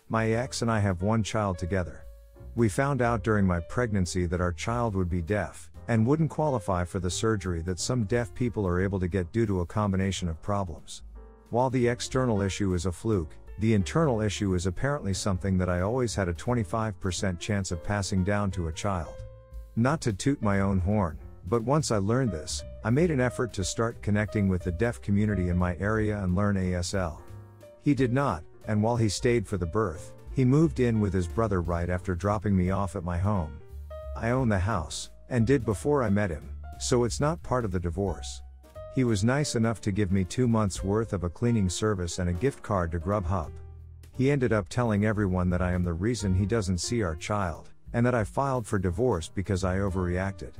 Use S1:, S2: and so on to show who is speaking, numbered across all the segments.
S1: My ex and I have one child together. We found out during my pregnancy that our child would be deaf, and wouldn't qualify for the surgery that some deaf people are able to get due to a combination of problems. While the external issue is a fluke, the internal issue is apparently something that I always had a 25% chance of passing down to a child. Not to toot my own horn, but once I learned this, I made an effort to start connecting with the deaf community in my area and learn ASL. He did not, and while he stayed for the birth, he moved in with his brother right after dropping me off at my home. I own the house, and did before I met him, so it's not part of the divorce. He was nice enough to give me 2 months worth of a cleaning service and a gift card to Grubhub. He ended up telling everyone that I am the reason he doesn't see our child, and that I filed for divorce because I overreacted.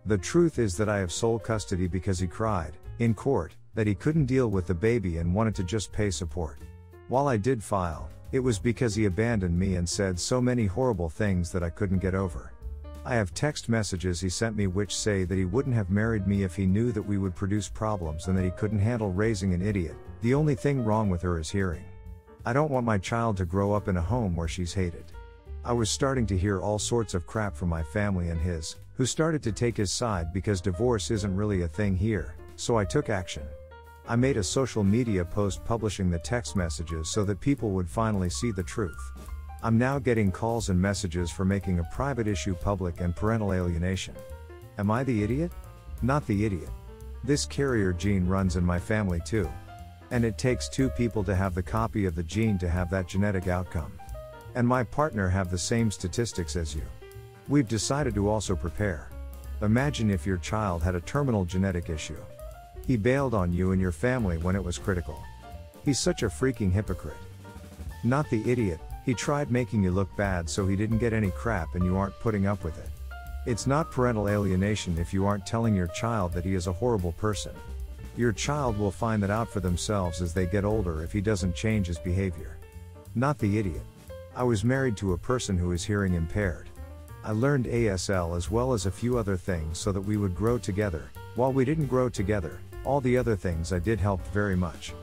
S1: The truth is that I have sole custody because he cried, in court, that he couldn't deal with the baby and wanted to just pay support. While I did file, it was because he abandoned me and said so many horrible things that I couldn't get over. I have text messages he sent me which say that he wouldn't have married me if he knew that we would produce problems and that he couldn't handle raising an idiot. The only thing wrong with her is hearing. I don't want my child to grow up in a home where she's hated. I was starting to hear all sorts of crap from my family and his, who started to take his side because divorce isn't really a thing here, so I took action. I made a social media post publishing the text messages so that people would finally see the truth. I'm now getting calls and messages for making a private issue public and parental alienation. Am I the idiot? Not the idiot. This carrier gene runs in my family too. And it takes 2 people to have the copy of the gene to have that genetic outcome. And my partner have the same statistics as you. We've decided to also prepare. Imagine if your child had a terminal genetic issue. He bailed on you and your family when it was critical. He's such a freaking hypocrite. Not the idiot, he tried making you look bad so he didn't get any crap and you aren't putting up with it. It's not parental alienation if you aren't telling your child that he is a horrible person. Your child will find that out for themselves as they get older if he doesn't change his behavior. Not the idiot. I was married to a person who is hearing impaired. I learned ASL as well as a few other things so that we would grow together. While we didn't grow together, all the other things I did helped very much.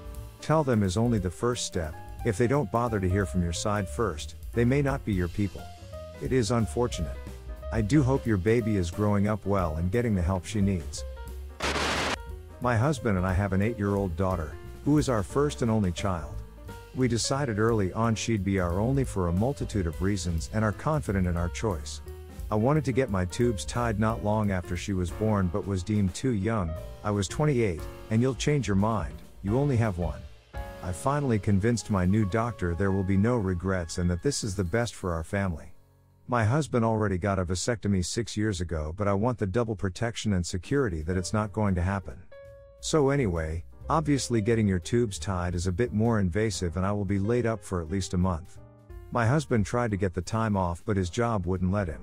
S1: Tell them is only the first step. If they don't bother to hear from your side first, they may not be your people. It is unfortunate. I do hope your baby is growing up well and getting the help she needs. My husband and I have an 8-year-old daughter, who is our first and only child. We decided early on she'd be our only for a multitude of reasons and are confident in our choice. I wanted to get my tubes tied not long after she was born but was deemed too young. I was 28, and you'll change your mind, you only have one. I finally convinced my new doctor there will be no regrets and that this is the best for our family. My husband already got a vasectomy 6 years ago, but I want the double protection and security that it's not going to happen. So anyway, obviously getting your tubes tied is a bit more invasive and I will be laid up for at least a month. My husband tried to get the time off but his job wouldn't let him.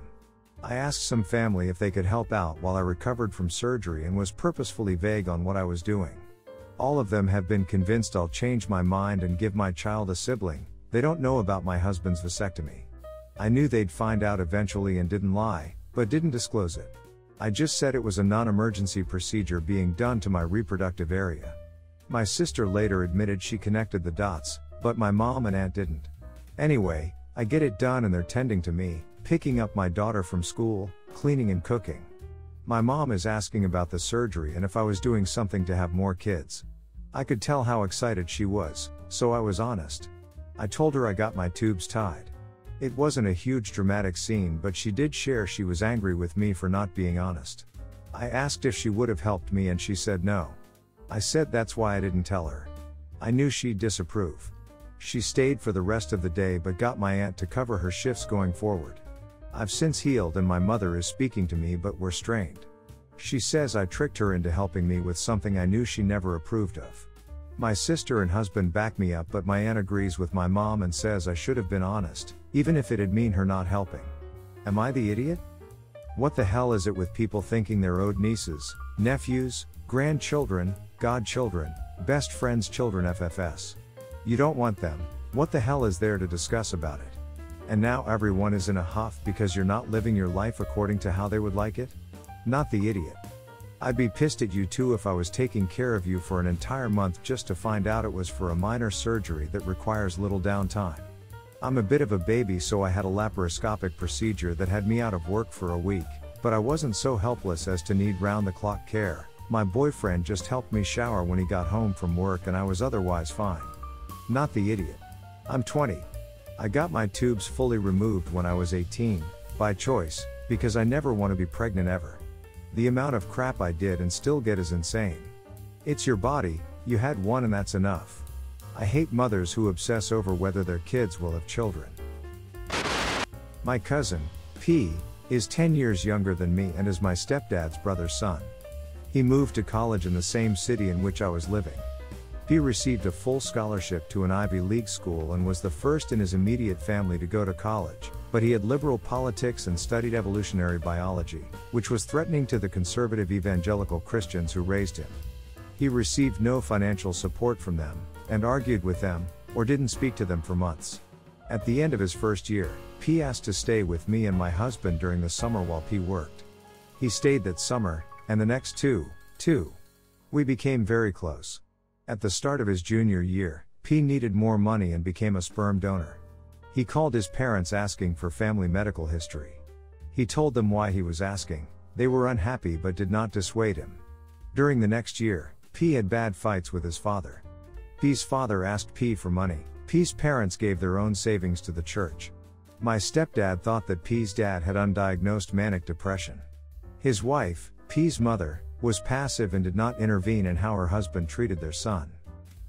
S1: I asked some family if they could help out while I recovered from surgery and was purposefully vague on what I was doing. All of them have been convinced I'll change my mind and give my child a sibling. They don't know about my husband's vasectomy. I knew they'd find out eventually and didn't lie, but didn't disclose it. I just said it was a non-emergency procedure being done to my reproductive area. My sister later admitted she connected the dots, but my mom and aunt didn't. Anyway, I get it done and they're tending to me, picking up my daughter from school, cleaning and cooking. My mom is asking about the surgery and if I was doing something to have more kids. I could tell how excited she was, so I was honest. I told her I got my tubes tied. It wasn't a huge dramatic scene, but she did share she was angry with me for not being honest. I asked if she would have helped me and she said no. I said that's why I didn't tell her. I knew she'd disapprove. She stayed for the rest of the day but got my aunt to cover her shifts going forward. I've since healed and my mother is speaking to me but we're strained. She says I tricked her into helping me with something I knew she never approved of. My sister and husband back me up but my aunt agrees with my mom and says I should have been honest, even if it'd mean her not helping. Am I the idiot? What the hell is it with people thinking they're owed nieces, nephews, grandchildren, godchildren, best friends' children FFS? You don't want them, what the hell is there to discuss about it? And now everyone is in a huff because you're not living your life according to how they would like it? Not the idiot. I'd be pissed at you too if I was taking care of you for an entire month just to find out it was for a minor surgery that requires little downtime. I'm a bit of a baby, so I had a laparoscopic procedure that had me out of work for a week, but I wasn't so helpless as to need round-the-clock care. My boyfriend just helped me shower when he got home from work and I was otherwise fine. Not the idiot. I'm 20. I got my tubes fully removed when I was 18, by choice, because I never want to be pregnant ever. The amount of crap I did and still get is insane. It's your body, you had one and that's enough. I hate mothers who obsess over whether their kids will have children. My cousin, P, is 10 years younger than me and is my stepdad's brother's son. He moved to college in the same city in which I was living. P received a full scholarship to an Ivy League school and was the first in his immediate family to go to college, but he had liberal politics and studied evolutionary biology, which was threatening to the conservative evangelical Christians who raised him. He received no financial support from them, and argued with them, or didn't speak to them for months. At the end of his first year, P asked to stay with me and my husband during the summer while P worked. He stayed that summer, and the next two. We became very close. At the start of his junior year, P needed more money and became a sperm donor. He called his parents asking for family medical history. He told them why he was asking. They were unhappy but did not dissuade him. During the next year, P had bad fights with his father. P's father asked P for money. P's parents gave their own savings to the church. My stepdad thought that P's dad had undiagnosed manic depression. His wife, P's mother, was passive and did not intervene in how her husband treated their son.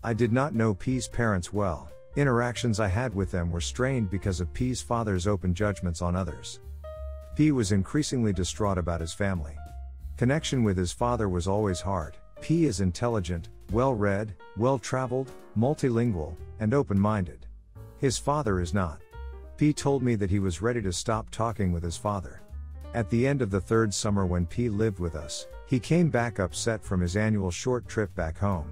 S1: I did not know P's parents well. Interactions I had with them were strained because of P's father's open judgments on others. P was increasingly distraught about his family. Connection with his father was always hard. P is intelligent, well-read, well-traveled, multilingual, and open-minded. His father is not. P told me that he was ready to stop talking with his father. At the end of the third summer when P lived with us, he came back upset from his annual short trip back home.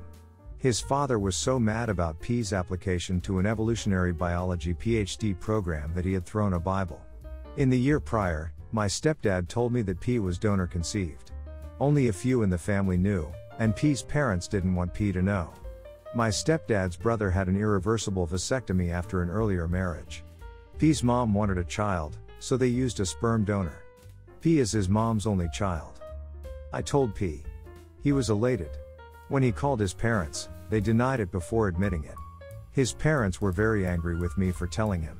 S1: His father was so mad about P's application to an evolutionary biology PhD program that he had thrown a Bible. In the year prior, my stepdad told me that P was donor conceived. Only a few in the family knew, and P's parents didn't want P to know. My stepdad's brother had an irreversible vasectomy after an earlier marriage. P's mom wanted a child, so they used a sperm donor. P is his mom's only child. I told P. He was elated. When he called his parents, they denied it before admitting it. His parents were very angry with me for telling him.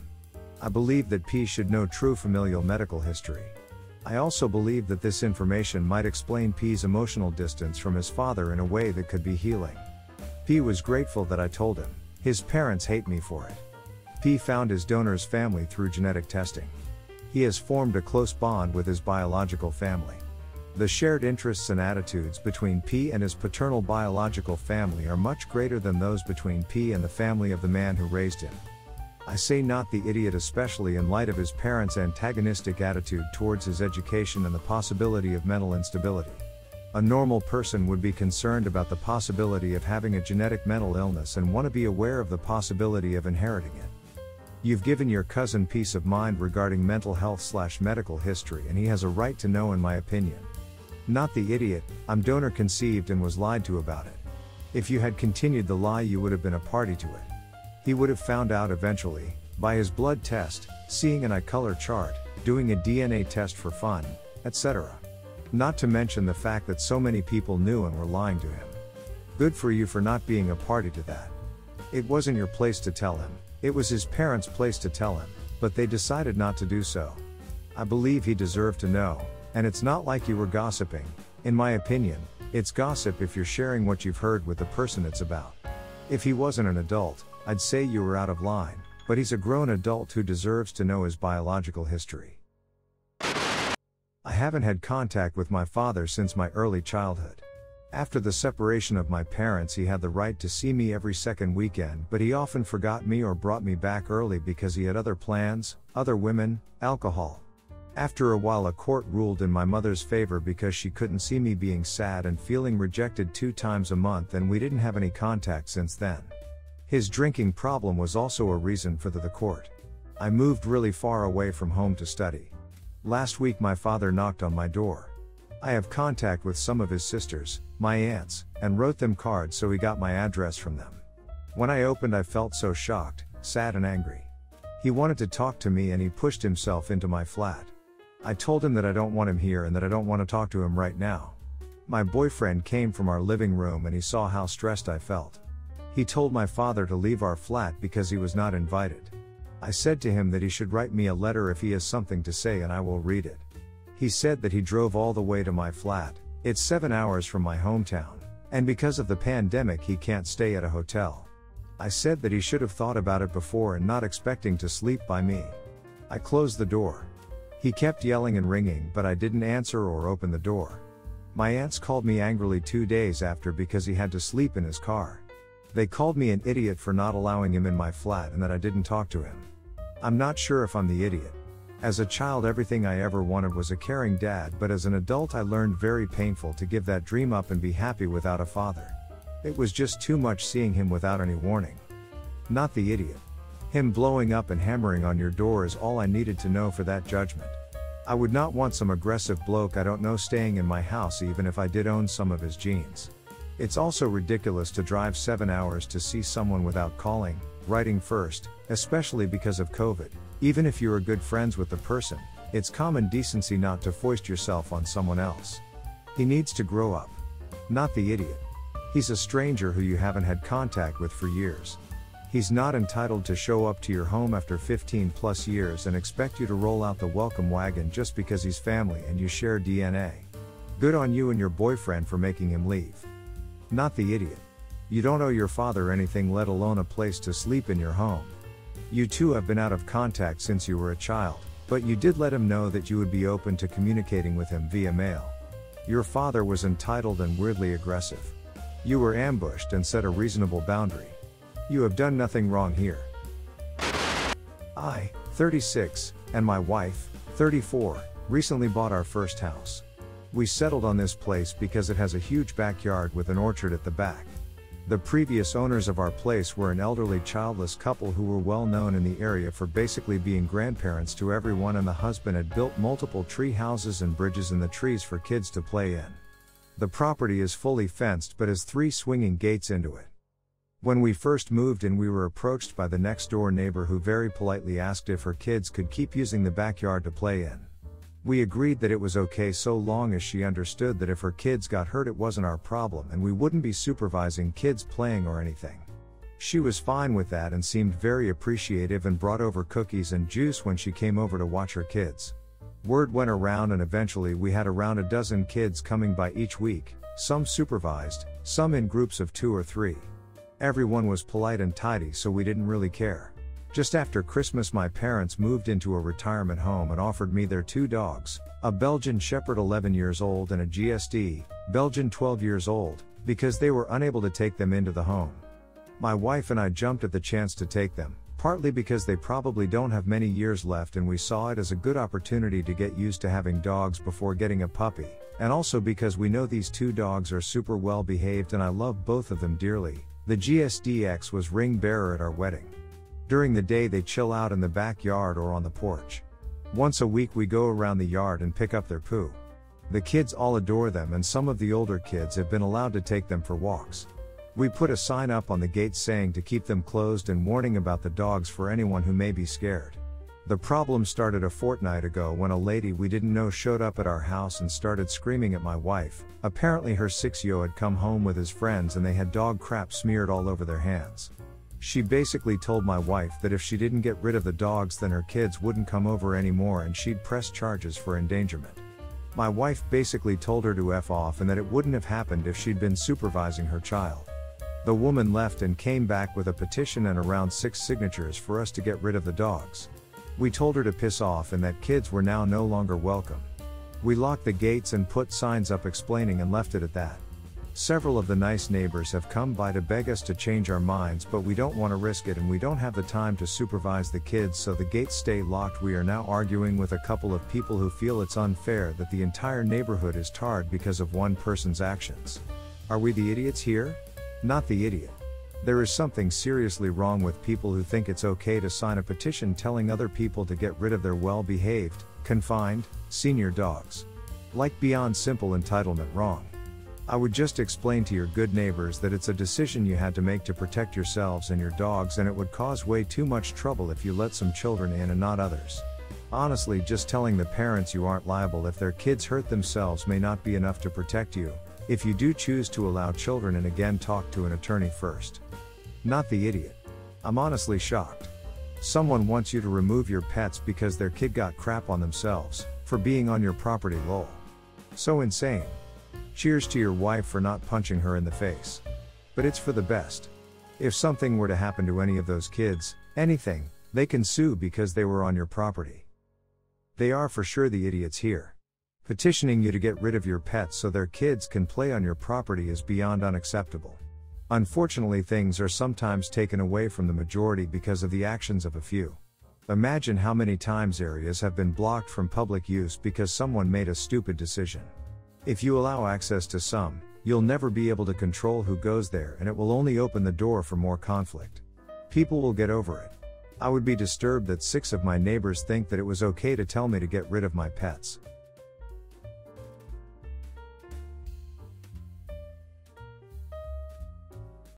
S1: I believe that P should know true familial medical history. I also believe that this information might explain P's emotional distance from his father in a way that could be healing. P was grateful that I told him. His parents hate me for it. P found his donor's family through genetic testing. He has formed a close bond with his biological family. The shared interests and attitudes between P and his paternal biological family are much greater than those between P and the family of the man who raised him. I say not the idiot, especially in light of his parents' antagonistic attitude towards his education and the possibility of mental instability. A normal person would be concerned about the possibility of having a genetic mental illness and want to be aware of the possibility of inheriting it. You've given your cousin peace of mind regarding mental health/medical history, and he has a right to know, in my opinion. Not the idiot. I'm donor conceived and was lied to about it. If you had continued the lie, you would have been a party to it. He would have found out eventually, by his blood test, seeing an eye color chart, doing a DNA test for fun, etc. Not to mention the fact that so many people knew and were lying to him. Good for you for not being a party to that. It wasn't your place to tell him. It was his parents' place to tell him, but they decided not to do so. I believe he deserved to know, and it's not like you were gossiping. In my opinion, it's gossip if you're sharing what you've heard with the person it's about. If he wasn't an adult, I'd say you were out of line, but he's a grown adult who deserves to know his biological history. I haven't had contact with my father since my early childhood. After the separation of my parents, he had the right to see me every second weekend, but he often forgot me or brought me back early because he had other plans, other women, alcohol. After a while, a court ruled in my mother's favor because she couldn't see me being sad and feeling rejected 2 times a month, and we didn't have any contact since then. His drinking problem was also a reason for the court. I moved really far away from home to study. Last week my father knocked on my door. I have contact with some of his sisters, my aunts, and wrote them cards, so he got my address from them. When I opened, I felt so shocked, sad and angry. He wanted to talk to me and he pushed himself into my flat. I told him that I don't want him here and that I don't want to talk to him right now. My boyfriend came from our living room and he saw how stressed I felt. He told my father to leave our flat because he was not invited. I said to him that he should write me a letter if he has something to say and I will read it. He said that he drove all the way to my flat. It's 7 hours from my hometown, and because of the pandemic he can't stay at a hotel. I said that he should have thought about it before and not expecting to sleep by me. I closed the door. He kept yelling and ringing but I didn't answer or open the door. My aunts called me angrily 2 days after because he had to sleep in his car. They called me an idiot for not allowing him in my flat and that I didn't talk to him. I'm not sure if I'm the idiot. As a child everything I ever wanted was a caring dad, but as an adult I learned very painful to give that dream up and be happy without a father. It was just too much seeing him without any warning. Not the idiot. Him blowing up and hammering on your door is all I needed to know for that judgment. I would not want some aggressive bloke I don't know staying in my house even if I did own some of his jeans. It's also ridiculous to drive 7 hours to see someone without calling, writing first, especially because of COVID. Even if you are good friends with the person, it's common decency not to foist yourself on someone else. He needs to grow up. Not the idiot. He's a stranger who you haven't had contact with for years. He's not entitled to show up to your home after 15 plus years and expect you to roll out the welcome wagon just because he's family and you share DNA. Good on you and your boyfriend for making him leave. Not the idiot. You don't owe your father anything, let alone a place to sleep in your home. You two have been out of contact since you were a child, but you did let him know that you would be open to communicating with him via mail. Your father was entitled and weirdly aggressive. You were ambushed and set a reasonable boundary. You have done nothing wrong here. I, 36, and my wife, 34, recently bought our first house. We settled on this place because it has a huge backyard with an orchard at the back. The previous owners of our place were an elderly childless couple who were well known in the area for basically being grandparents to everyone, and the husband had built multiple tree houses and bridges in the trees for kids to play in. The property is fully fenced but has 3 swinging gates into it. When we first moved in we were approached by the next door neighbor who very politely asked if her kids could keep using the backyard to play in. We agreed that it was okay so long as she understood that if her kids got hurt it wasn't our problem and we wouldn't be supervising kids playing or anything. She was fine with that and seemed very appreciative and brought over cookies and juice when she came over to watch her kids. Word went around and eventually we had around a dozen kids coming by each week, some supervised, some in groups of 2 or 3. Everyone was polite and tidy so we didn't really care. Just after Christmas my parents moved into a retirement home and offered me their 2 dogs, a Belgian Shepherd 11 years old and a GSD, Belgian 12 years old, because they were unable to take them into the home. My wife and I jumped at the chance to take them, partly because they probably don't have many years left and we saw it as a good opportunity to get used to having dogs before getting a puppy, and also because we know these 2 dogs are super well behaved and I love both of them dearly. The GSDX was ring bearer at our wedding. During the day they chill out in the backyard or on the porch. Once a week we go around the yard and pick up their poo. The kids all adore them and some of the older kids have been allowed to take them for walks. We put a sign up on the gate saying to keep them closed and warning about the dogs for anyone who may be scared. The problem started a fortnight ago when a lady we didn't know showed up at our house and started screaming at my wife. Apparently her 6-year-old had come home with his friends and they had dog crap smeared all over their hands. She basically told my wife that if she didn't get rid of the dogs then her kids wouldn't come over anymore and she'd press charges for endangerment. My wife basically told her to F off and that it wouldn't have happened if she'd been supervising her child. The woman left and came back with a petition and around 6 signatures for us to get rid of the dogs. We told her to piss off and that kids were now no longer welcome. We locked the gates and put signs up explaining and left it at that. Several of the nice neighbors have come by to beg us to change our minds, but we don't want to risk it and we don't have the time to supervise the kids, so the gates stay locked. We are now arguing with a couple of people who feel it's unfair that the entire neighborhood is tarred because of one person's actions. Are we the idiots here? Not the idiot. There is something seriously wrong with people who think it's okay to sign a petition telling other people to get rid of their well-behaved, confined, senior dogs. Like beyond simple entitlement wrong. I would just explain to your good neighbors that it's a decision you had to make to protect yourselves and your dogs, and it would cause way too much trouble if you let some children in and not others. Honestly, just telling the parents you aren't liable if their kids hurt themselves may not be enough to protect you. If you do choose to allow children in, again, talk to an attorney first. Not the idiot. I'm honestly shocked. Someone wants you to remove your pets because their kid got crap on themselves for being on your property, lol. So insane. Cheers to your wife for not punching her in the face. But it's for the best. If something were to happen to any of those kids, anything, they can sue because they were on your property. They are for sure the idiots here. Petitioning you to get rid of your pets so their kids can play on your property is beyond unacceptable. Unfortunately, things are sometimes taken away from the majority because of the actions of a few. Imagine how many times areas have been blocked from public use because someone made a stupid decision. If you allow access to some, you'll never be able to control who goes there, and it will only open the door for more conflict. People will get over it. I would be disturbed that 6 of my neighbors think that it was okay to tell me to get rid of my pets.